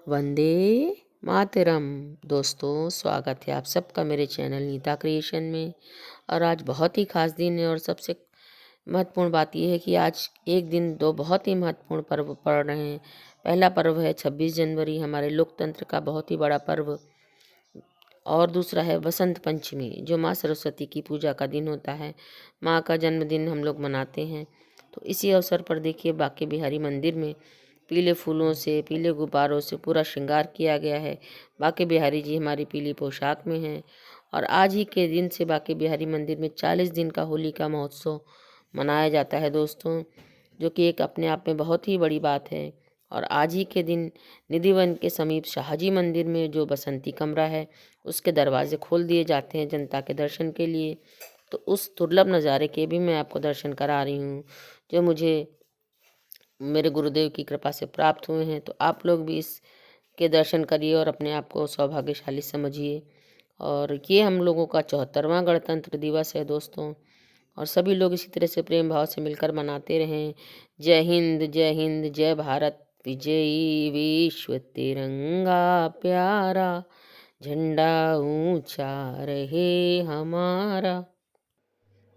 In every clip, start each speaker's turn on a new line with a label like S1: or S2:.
S1: वंदे मातरम। दोस्तों, स्वागत है आप सबका मेरे चैनल नीता क्रिएशन में। और आज बहुत ही खास दिन है और सबसे महत्वपूर्ण बात यह है कि आज एक दिन दो बहुत ही महत्वपूर्ण पर्व पड़ रहे हैं। पहला पर्व है 26 जनवरी, हमारे लोकतंत्र का बहुत ही बड़ा पर्व। और दूसरा है बसंत पंचमी, जो माँ सरस्वती की पूजा का दिन होता है। माँ का जन्मदिन हम लोग मनाते हैं। तो इसी अवसर पर देखिए, बांके बिहारी मंदिर में पीले फूलों से, पीले गुब्बारों से पूरा श्रृंगार किया गया है। बांके बिहारी जी हमारी पीली पोशाक में हैं। और आज ही के दिन से बांके बिहारी मंदिर में 40 दिन का होली का महोत्सव मनाया जाता है दोस्तों, जो कि एक अपने आप में बहुत ही बड़ी बात है। और आज ही के दिन निधिवन के समीप शाहजी मंदिर में जो बसंती कमरा है, उसके दरवाजे खोल दिए जाते हैं जनता के दर्शन के लिए। तो उस दुर्लभ नज़ारे के भी मैं आपको दर्शन करा रही हूँ, जो मुझे मेरे गुरुदेव की कृपा से प्राप्त हुए हैं। तो आप लोग भी इसके दर्शन करिए और अपने आप को सौभाग्यशाली समझिए। और ये हम लोगों का 74वां गणतंत्र दिवस है दोस्तों। और सभी लोग इसी तरह से प्रेम भाव से मिलकर मनाते रहें। जय हिंद, जय हिंद, जय भारत विजयी, विश्व तिरंगा प्यारा, झंडा ऊंचा रहे हमारा।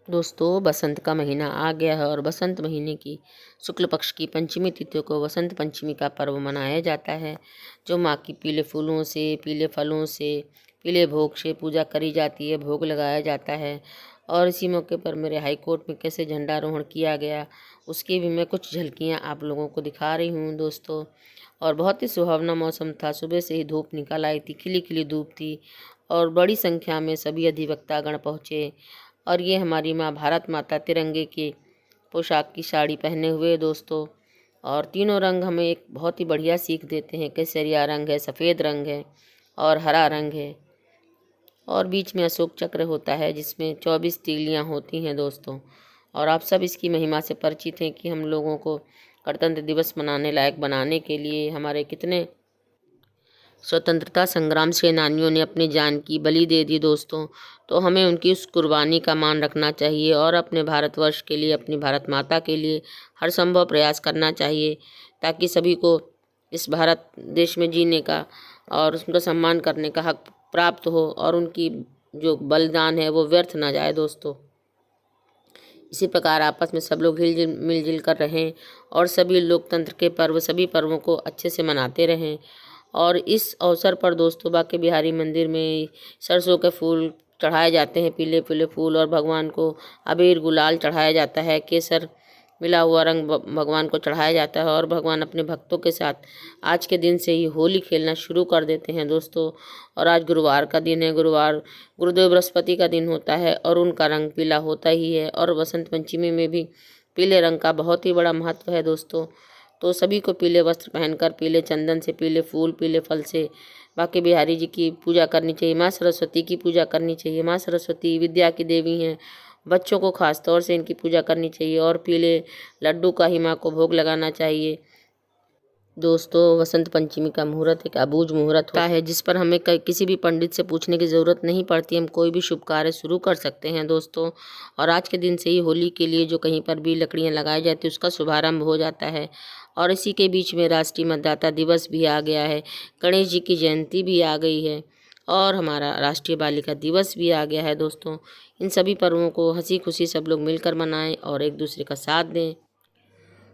S1: दोस्तों, बसंत का महीना आ गया है और बसंत महीने की शुक्ल पक्ष की पंचमी तिथि को बसंत पंचमी का पर्व मनाया जाता है, जो माँ की पीले फूलों से, पीले फलों से, पीले भोग से पूजा करी जाती है, भोग लगाया जाता है। और इसी मौके पर मेरे हाई कोर्ट में कैसे झंडारोहण किया गया, उसकी भी मैं कुछ झलकियाँ आप लोगों को दिखा रही हूँ दोस्तों। और बहुत ही सुहावना मौसम था, सुबह से ही धूप निकल आई थी, खिली खिली धूप थी। और बड़ी संख्या में सभी अधिवक्तागण पहुँचे। और ये हमारी माँ भारत माता तिरंगे की पोशाक की साड़ी पहने हुए दोस्तों। और तीनों रंग हमें एक बहुत ही बढ़िया सीख देते हैं। केसरिया रंग है, सफ़ेद रंग है और हरा रंग है। और बीच में अशोक चक्र होता है, जिसमें 24 तीलियाँ होती हैं दोस्तों। और आप सब इसकी महिमा से परिचित हैं कि हम लोगों को गणतंत्र दिवस मनाने लायक बनाने के लिए हमारे कितने स्वतंत्रता संग्राम सेनानियों ने अपनी जान की बलि दे दी दोस्तों। तो हमें उनकी उस कुर्बानी का मान रखना चाहिए और अपने भारतवर्ष के लिए, अपनी भारत माता के लिए हर संभव प्रयास करना चाहिए, ताकि सभी को इस भारत देश में जीने का और उनका सम्मान करने का हक प्राप्त हो और उनकी जो बलिदान है वो व्यर्थ ना जाए दोस्तों। इसी प्रकार आपस में सब लोग मिलजुल कर रहें और सभी लोकतंत्र के पर्व, सभी पर्वों को अच्छे से मनाते रहें। और इस अवसर पर दोस्तों, बांके बिहारी मंदिर में सरसों के फूल चढ़ाए जाते हैं, पीले पीले फूल। और भगवान को अबीर गुलाल चढ़ाया जाता है, केसर मिला हुआ रंग भगवान को चढ़ाया जाता है। और भगवान अपने भक्तों के साथ आज के दिन से ही होली खेलना शुरू कर देते हैं दोस्तों। और आज गुरुवार का दिन है, गुरुवार गुरुदेव बृहस्पति का दिन होता है और उनका रंग पीला होता ही है। और बसंत पंचमी में भी पीले रंग का बहुत ही बड़ा महत्व है दोस्तों। तो सभी को पीले वस्त्र पहनकर, पीले चंदन से, पीले फूल, पीले फल से बांके बिहारी जी की पूजा करनी चाहिए। माँ सरस्वती की पूजा करनी चाहिए। माँ सरस्वती विद्या की देवी हैं। बच्चों को खास तौर से इनकी पूजा करनी चाहिए और पीले लड्डू का ही माँ को भोग लगाना चाहिए दोस्तों। वसंत पंचमी का मुहूर्त एक अबूझ मुहूर्त होता है, जिस पर हमें किसी भी पंडित से पूछने की ज़रूरत नहीं पड़ती। हम कोई भी शुभ कार्य शुरू कर सकते हैं दोस्तों। और आज के दिन से ही होली के लिए जो कहीं पर भी लकड़ियां लगाई जाती है, उसका शुभारंभ हो जाता है। और इसी के बीच में राष्ट्रीय मतदाता दिवस भी आ गया है, गणेश जी की जयंती भी आ गई है और हमारा राष्ट्रीय बालिका दिवस भी आ गया है दोस्तों। इन सभी पर्वों को हंसी खुशी सब लोग मिलकर मनाएं और एक दूसरे का साथ दें।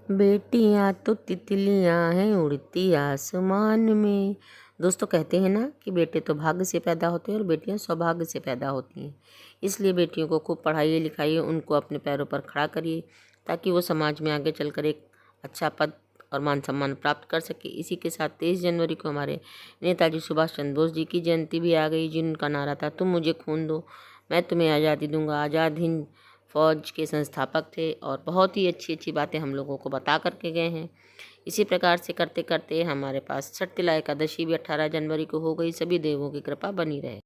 S1: बेटियां तो तितलियां हैं उड़ती आसमान में। दोस्तों, कहते हैं ना कि बेटे तो भाग्य से पैदा होते हैं और बेटियां सौभाग्य से पैदा होती हैं। इसलिए बेटियों को खूब पढ़ाइए लिखाइए, उनको अपने पैरों पर खड़ा करिए, ताकि वो समाज में आगे चलकर एक अच्छा पद और मान सम्मान प्राप्त कर सके। इसी के साथ 23 जनवरी को हमारे नेताजी सुभाष चंद्र बोस जी की जयंती भी आ गई, जिनका नारा था, तुम मुझे खून दो मैं तुम्हें आज़ादी दूंगा। आज़ाद हिंद फौज के संस्थापक थे और बहुत ही अच्छी अच्छी बातें हम लोगों को बता करके गए हैं। इसी प्रकार से करते करते हमारे पास छठ तिला एकादशी भी 18 जनवरी को हो गई। सभी देवों की कृपा बनी रहे।